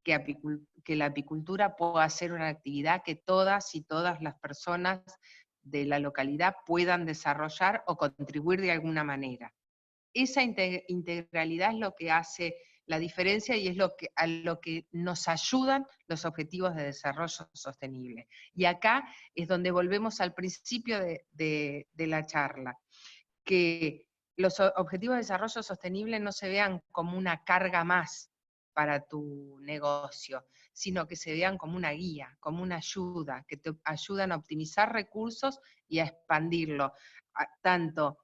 Que la apicultura pueda ser una actividad que todas y todas las personas de la localidad puedan desarrollar o contribuir de alguna manera. Esa integralidad es lo que hace la diferencia y es a lo que nos ayudan los objetivos de desarrollo sostenible. Y acá es donde volvemos al principio de la charla, que los objetivos de desarrollo sostenible no se vean como una carga más para tu negocio, sino que se vean como una guía, como una ayuda, que te ayudan a optimizar recursos y a expandirlo, tanto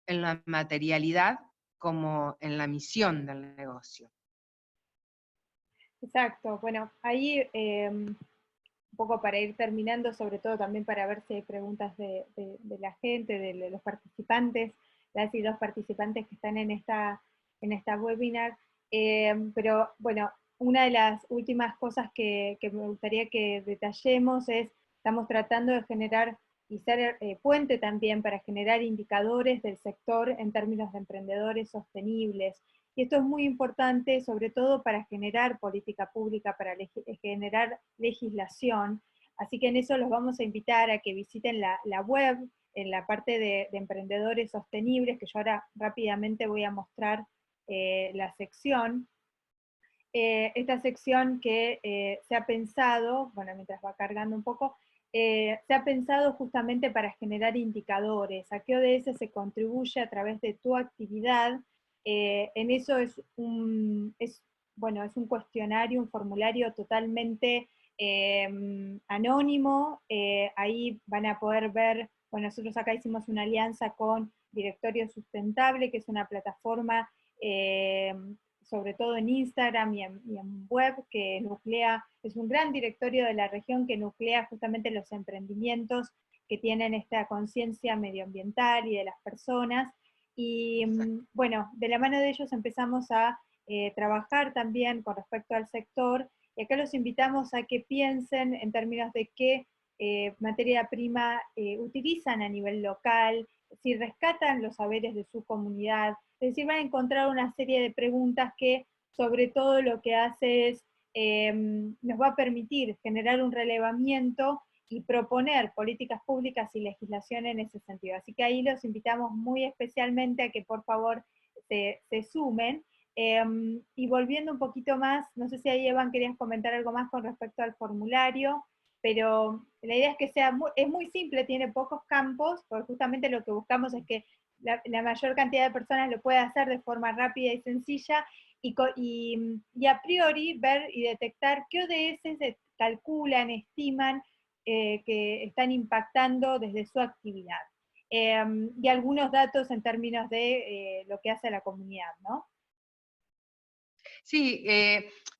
en la materialidad como en la misión del negocio. Exacto, bueno, ahí un poco para ir terminando, sobre todo también para ver si hay preguntas de la gente, de los participantes, las y los participantes que están en esta webinar, pero bueno, una de las últimas cosas que me gustaría que detallemos es, estamos tratando de generar y ser puente también para generar indicadores del sector en términos de emprendedores sostenibles. Y esto es muy importante, sobre todo para generar política pública, para generar legislación. Así que en eso los vamos a invitar a que visiten la web, en la parte de emprendedores sostenibles, que yo ahora rápidamente voy a mostrar la sección. Esta sección que se ha pensado, bueno, mientras va cargando un poco, se ha pensado justamente para generar indicadores, a qué ODS se contribuye a través de tu actividad. En eso es un cuestionario, un formulario totalmente anónimo. Ahí van a poder ver, bueno, nosotros acá hicimos una alianza con Directorio Sustentable, que es una plataforma sobre todo en Instagram y en web, que nuclea, es un gran directorio de la región que nuclea justamente los emprendimientos que tienen esta conciencia medioambiental y de las personas. Y bueno, de la mano de ellos empezamos a trabajar también con respecto al sector, y acá los invitamos a que piensen en términos de qué materia prima utilizan a nivel local, si rescatan los saberes de su comunidad. Es decir, van a encontrar una serie de preguntas que sobre todo lo que hace es, nos va a permitir generar un relevamiento y proponer políticas públicas y legislación en ese sentido. Así que ahí los invitamos muy especialmente a que por favor se sumen. Y volviendo un poquito más, no sé si ahí Evan querías comentar algo más con respecto al formulario, pero la idea es que es muy simple, tiene pocos campos, porque justamente lo que buscamos es que la mayor cantidad de personas lo pueda hacer de forma rápida y sencilla, y a priori ver y detectar qué ODS se calculan, estiman, que están impactando desde su actividad. Y algunos datos en términos de lo que hace la comunidad, ¿no? Sí,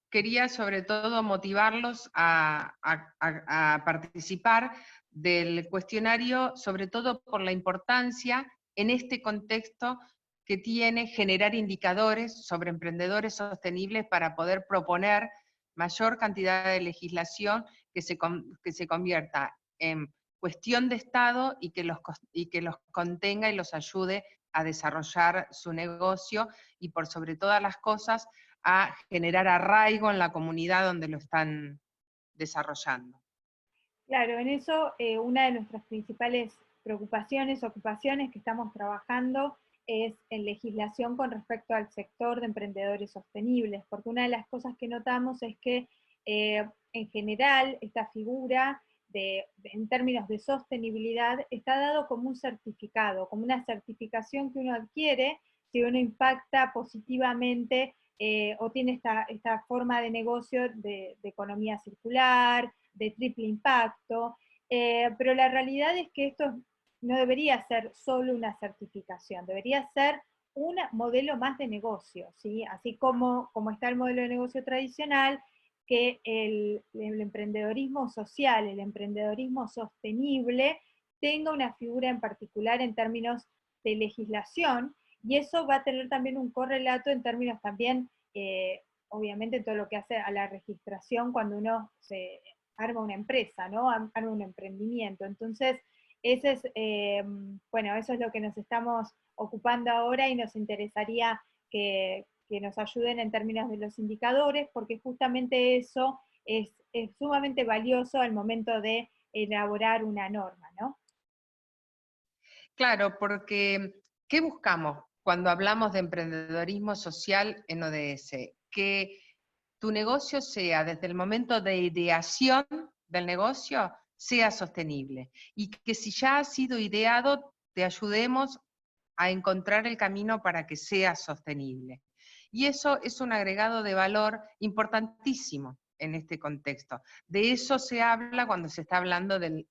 quería sobre todo motivarlos a participar del cuestionario, sobre todo por la importancia en este contexto que tiene generar indicadores sobre emprendedores sostenibles para poder proponer mayor cantidad de legislación que se convierta en cuestión de Estado y que los contenga y los ayude a desarrollar su negocio y por sobre todas las cosas a generar arraigo en la comunidad donde lo están desarrollando. Claro, en eso una de nuestras principales preocupaciones, ocupaciones que estamos trabajando es en legislación con respecto al sector de emprendedores sostenibles, porque una de las cosas que notamos es que en general esta figura en términos de sostenibilidad está dado como un certificado, como una certificación que uno adquiere si uno impacta positivamente o tiene esta forma de negocio de economía circular, de triple impacto, pero la realidad es que esto no debería ser solo una certificación, debería ser un modelo más de negocio, ¿sí? Así como está el modelo de negocio tradicional, que el emprendedorismo social, el emprendedorismo sostenible, tenga una figura en particular en términos de legislación, y eso va a tener también un correlato en términos también, obviamente, todo lo que hace a la registración cuando uno se arma una empresa, ¿no? Arma un emprendimiento. Entonces, ese es, bueno, eso es lo que nos estamos ocupando ahora y nos interesaría que nos ayuden en términos de los indicadores, porque justamente eso es sumamente valioso al momento de elaborar una norma, ¿no? Claro, porque ¿qué buscamos cuando hablamos de emprendedorismo social en ODS? Que tu negocio sea, desde el momento de ideación del negocio, sea sostenible. Y que si ya ha sido ideado, te ayudemos a encontrar el camino para que sea sostenible. Y eso es un agregado de valor importantísimo en este contexto. De eso se habla cuando se está hablando del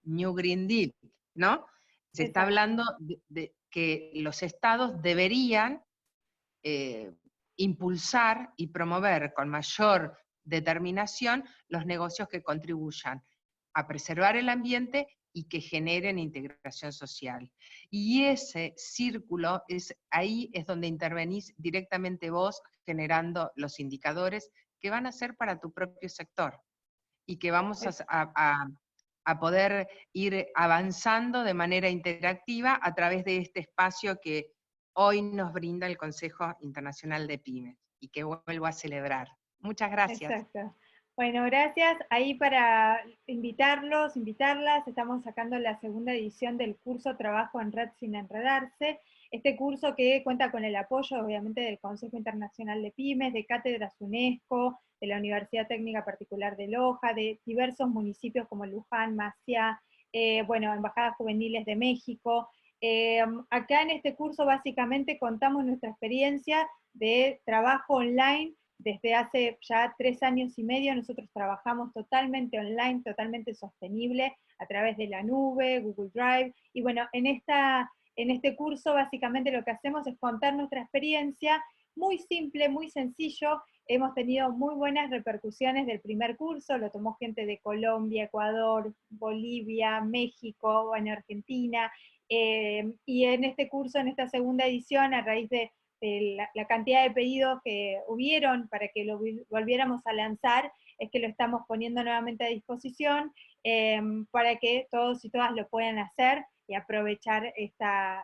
New Green Deal, ¿no? Se está hablando de que los estados deberían impulsar y promover con mayor determinación los negocios que contribuyan a preservar el ambiente y que generen integración social. Y ese círculo, ahí es donde intervenís directamente vos generando los indicadores que van a ser para tu propio sector y que vamos a poder ir avanzando de manera interactiva a través de este espacio que hoy nos brinda el Consejo Internacional de Pymes y que vuelvo a celebrar. Muchas gracias. Exacto. Bueno, gracias. Ahí para invitarlas, estamos sacando la segunda edición del curso Trabajo en Red sin enredarse. Este curso que cuenta con el apoyo, obviamente, del Consejo Internacional de Pymes, de cátedras UNESCO, de la Universidad Técnica Particular de Loja, de diversos municipios como Luján, Maciá, bueno, Embajadas Juveniles de México. Acá en este curso básicamente contamos nuestra experiencia de trabajo online. Desde hace ya 3 años y medio nosotros trabajamos totalmente online, totalmente sostenible, a través de la nube, Google Drive, y bueno, en este curso básicamente lo que hacemos es contar nuestra experiencia, muy simple, muy sencillo. Hemos tenido muy buenas repercusiones del primer curso, lo tomó gente de Colombia, Ecuador, Bolivia, México, en Argentina, y en este curso, en esta segunda edición, a raíz de la cantidad de pedidos que hubieron para que lo volviéramos a lanzar, es que lo estamos poniendo nuevamente a disposición para que todos y todas lo puedan hacer y aprovechar esta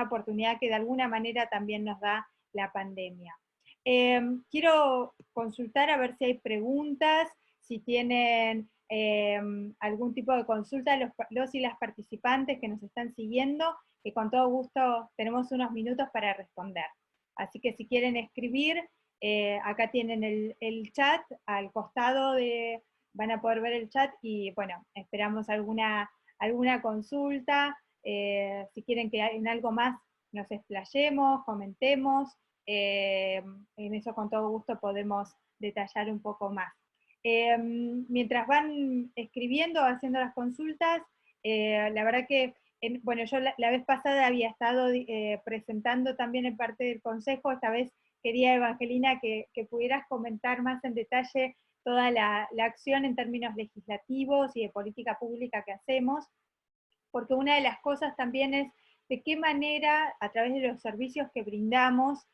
oportunidad que de alguna manera también nos da la pandemia. Quiero consultar a ver si hay preguntas, si tienen algún tipo de consulta los y las participantes que nos están siguiendo, que con todo gusto tenemos unos minutos para responder. Así que si quieren escribir, acá tienen el chat, al costado van a poder ver el chat y bueno, esperamos alguna consulta, si quieren que en algo más nos explayemos, comentemos, en eso con todo gusto podemos detallar un poco más. Mientras van escribiendo, haciendo las consultas, la verdad que bueno, yo la vez pasada había estado presentando también en parte del consejo, esta vez quería, Evangelina, que pudieras comentar más en detalle toda la acción en términos legislativos y de política pública que hacemos, porque una de las cosas también es de qué manera, a través de los servicios que brindamos,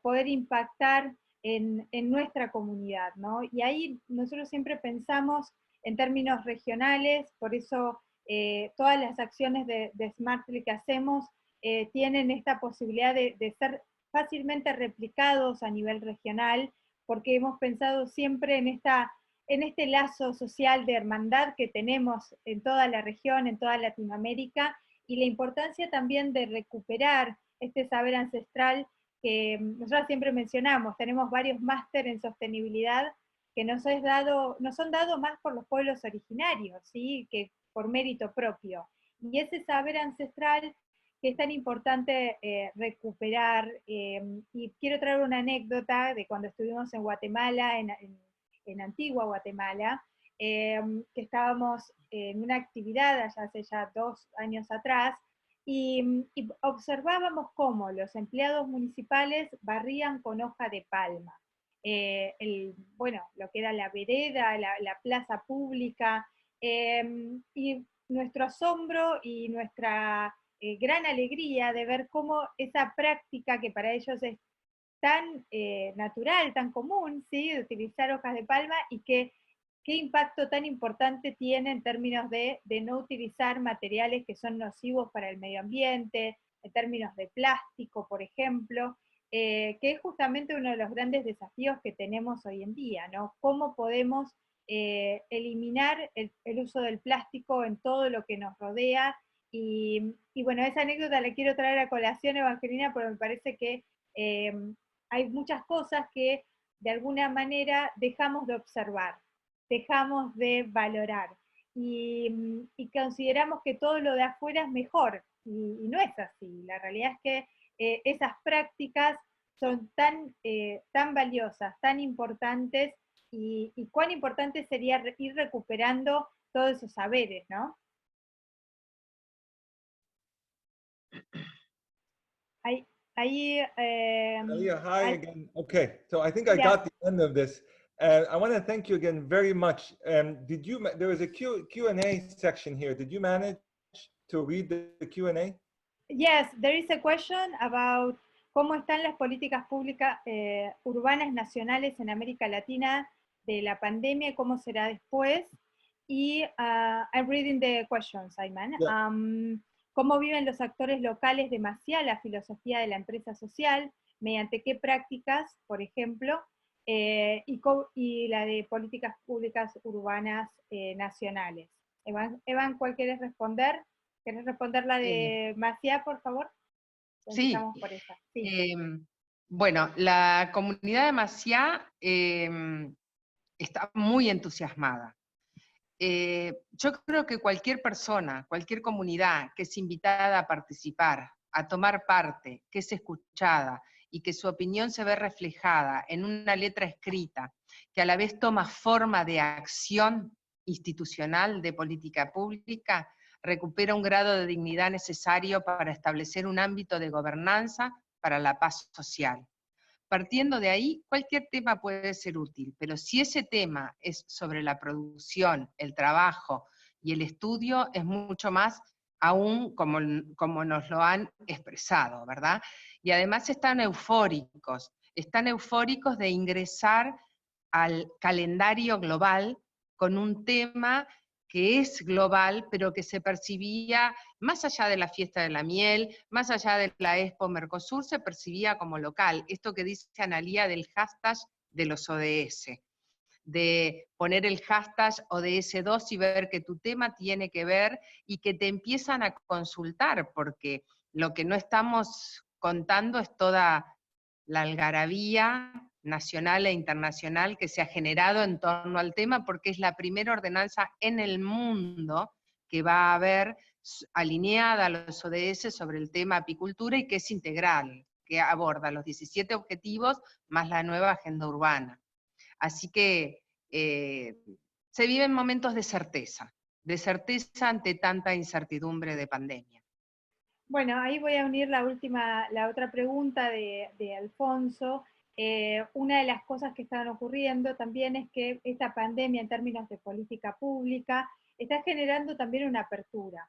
poder impactar en nuestra comunidad, ¿no? Y ahí nosotros siempre pensamos en términos regionales, por eso todas las acciones de Smartly que hacemos tienen esta posibilidad de ser fácilmente replicados a nivel regional, porque hemos pensado siempre en este lazo social de hermandad que tenemos en toda la región, en toda Latinoamérica, y la importancia también de recuperar este saber ancestral que nosotros siempre mencionamos. Tenemos varios máster en sostenibilidad que no son dados más por los pueblos originarios, ¿sí? Que por mérito propio. Y ese saber ancestral que es tan importante recuperar, y quiero traer una anécdota de cuando estuvimos en Guatemala, en Antigua Guatemala, que estábamos en una actividad allá hace ya 2 años atrás, y observábamos cómo los empleados municipales barrían con hoja de palma. Bueno, lo que era la vereda, la plaza pública, y nuestro asombro y nuestra gran alegría de ver cómo esa práctica que para ellos es tan natural, tan común, ¿sí? De utilizar hojas de palma, y qué impacto tan importante tiene en términos de no utilizar materiales que son nocivos para el medio ambiente, en términos de plástico, por ejemplo, que es justamente uno de los grandes desafíos que tenemos hoy en día, ¿no? Cómo podemos eliminar el uso del plástico en todo lo que nos rodea, y bueno, esa anécdota la quiero traer a colación, Evangelina, porque me parece que hay muchas cosas que de alguna manera dejamos de observar, dejamos de valorar, y consideramos que todo lo de afuera es mejor, y no es así. La realidad es que esas prácticas son tan valiosas, tan importantes, y cuán importante sería ir recuperando todos esos saberes, ¿no? Ahí, Alia, hi again. Okay, so I think I yeah. got the end of this. I want to thank you again very much. There was a Q&A section here. Did you manage to read the Q&A? Yes, there is a question about cómo están las políticas públicas urbanas nacionales en América Latina de la pandemia y cómo será después. Y I'm reading the question, Simon. Yeah. ¿Cómo viven los actores locales de Maciá la filosofía de la empresa social? ¿Mediante qué prácticas, por ejemplo? Y la de políticas públicas urbanas nacionales. Evan, ¿cuál quieres responder? ¿Querés responder la de Maciá, por favor? Sí. Empezamos por esa. Sí. Bueno, la comunidad de Maciá está muy entusiasmada. Yo creo que cualquier persona, cualquier comunidad que es invitada a participar, a tomar parte, que es escuchada y que su opinión se ve reflejada en una letra escrita, que a la vez toma forma de acción institucional, de política pública, recupera un grado de dignidad necesario para establecer un ámbito de gobernanza para la paz social. Partiendo de ahí, cualquier tema puede ser útil, pero si ese tema es sobre la producción, el trabajo y el estudio, es mucho más aún como nos lo han expresado, ¿verdad? Y además están eufóricos de ingresar al calendario global con un tema que es global, pero que se percibía, más allá de la fiesta de la miel, más allá de la Expo Mercosur, se percibía como local. Esto que dice Analía del hashtag de los ODS, de poner el hashtag ODS2 y ver que tu tema tiene que ver y que te empiezan a consultar, porque lo que no estamos contando es toda la algarabía nacional e internacional que se ha generado en torno al tema, porque es la primera ordenanza en el mundo que va a haber alineada a los ODS sobre el tema apicultura y que es integral, que aborda los 17 objetivos más la nueva agenda urbana. Así que se viven momentos de certeza ante tanta incertidumbre de pandemia. Bueno, ahí voy a unir la otra pregunta de Alfonso. Una de las cosas que están ocurriendo también es que esta pandemia en términos de política pública está generando también una apertura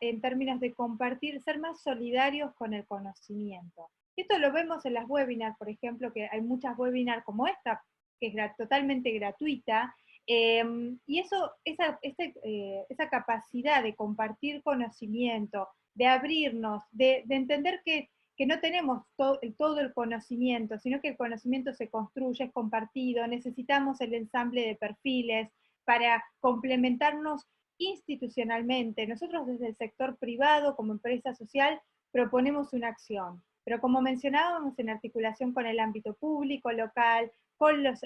en términos de compartir, ser más solidarios con el conocimiento. Esto lo vemos en las webinars, por ejemplo, que hay muchas webinars como esta, que es totalmente gratuita, y esa capacidad de compartir conocimiento, de abrirnos, de entender que no tenemos todo el conocimiento, sino que el conocimiento se construye, es compartido, necesitamos el ensamble de perfiles para complementarnos institucionalmente. Nosotros desde el sector privado, como empresa social, proponemos una acción, pero como mencionábamos, en articulación con el ámbito público, local, con los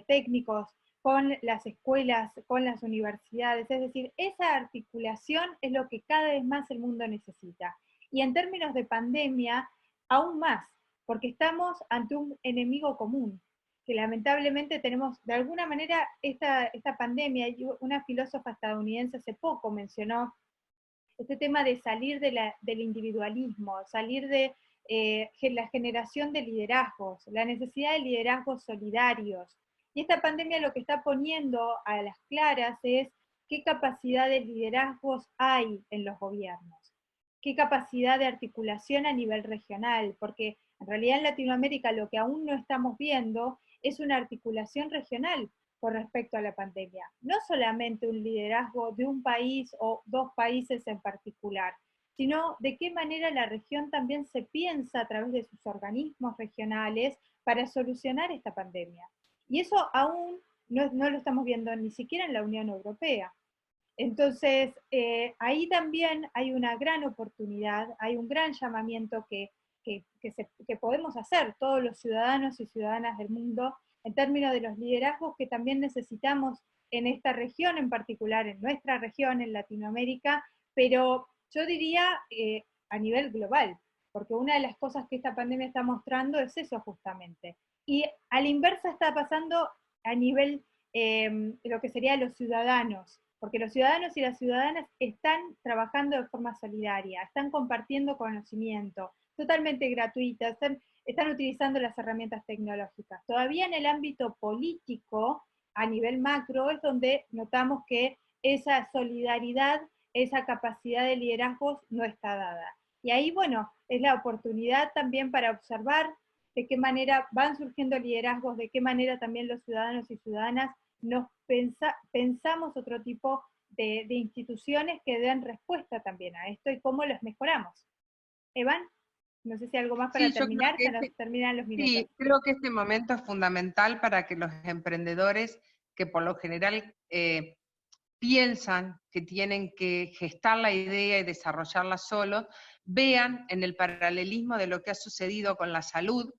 técnicos, con las escuelas, con las universidades, es decir, esa articulación es lo que cada vez más el mundo necesita. Y en términos de pandemia, aún más, porque estamos ante un enemigo común, que lamentablemente tenemos, de alguna manera, esta pandemia, y una filósofa estadounidense hace poco mencionó este tema de salir del individualismo, salir de la generación de liderazgos, la necesidad de liderazgos solidarios. Y esta pandemia lo que está poniendo a las claras es qué capacidad de liderazgos hay en los gobiernos, qué capacidad de articulación a nivel regional, porque en realidad en Latinoamérica lo que aún no estamos viendo es una articulación regional con respecto a la pandemia. No solamente un liderazgo de un país o dos países en particular, sino de qué manera la región también se piensa a través de sus organismos regionales para solucionar esta pandemia. Y eso aún no lo estamos viendo ni siquiera en la Unión Europea. Entonces, ahí también hay una gran oportunidad, hay un gran llamamiento que podemos hacer todos los ciudadanos y ciudadanas del mundo en términos de los liderazgos que también necesitamos en esta región, en particular en nuestra región, en Latinoamérica, pero yo diría a nivel global, porque una de las cosas que esta pandemia está mostrando es eso justamente. Y a la inversa está pasando a nivel de lo que serían los ciudadanos, porque los ciudadanos y las ciudadanas están trabajando de forma solidaria, están compartiendo conocimiento, totalmente gratuita, están utilizando las herramientas tecnológicas. Todavía en el ámbito político, a nivel macro, es donde notamos que esa solidaridad, esa capacidad de liderazgos no está dada. Y ahí, bueno, es la oportunidad también para observar de qué manera van surgiendo liderazgos, de qué manera también los ciudadanos y ciudadanas nos pensamos otro tipo de instituciones que den respuesta también a esto y cómo los mejoramos. Evan, no sé si algo más para terminar, se nos terminan los minutos. Sí, creo que este momento es fundamental para que los emprendedores, que por lo general piensan que tienen que gestar la idea y desarrollarla solos, vean en el paralelismo de lo que ha sucedido con la salud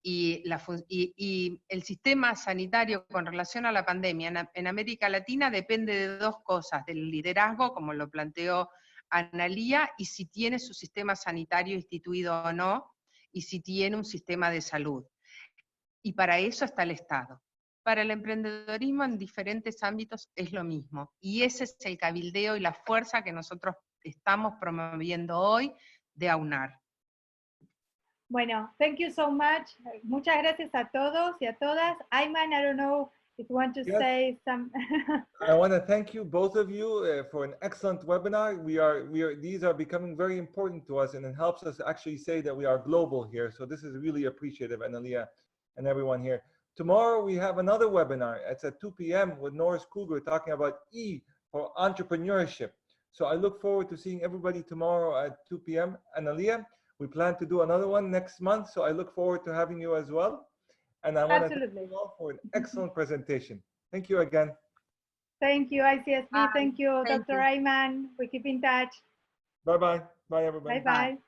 y el sistema sanitario con relación a la pandemia en América Latina depende de dos cosas, del liderazgo, como lo planteó Analía, y si tiene su sistema sanitario instituido o no, y si tiene un sistema de salud. Y para eso está el Estado. Para el emprendedorismo en diferentes ámbitos es lo mismo, y ese es el cabildeo y la fuerza que nosotros estamos promoviendo hoy de aunar. Bueno, thank you so much. Muchas gracias a todos y a todas. Ayman, I don't know if you want to say some. I want to thank you, both of you, for an excellent webinar. These are becoming very important to us, and it helps us actually say that we are global here. So this is really appreciative, Analia and everyone here. Tomorrow we have another webinar. It's at 2 p.m. with Norris Kruger talking about E for entrepreneurship. So I look forward to seeing everybody tomorrow at 2 p.m. Analia, we plan to do another one next month, so I look forward to having you as well. And I want to thank you all for an excellent presentation. Thank you again. Thank you, ICSB. Thank you, Dr. Ayman. We keep in touch. Bye-bye. Bye, everybody. Bye-bye.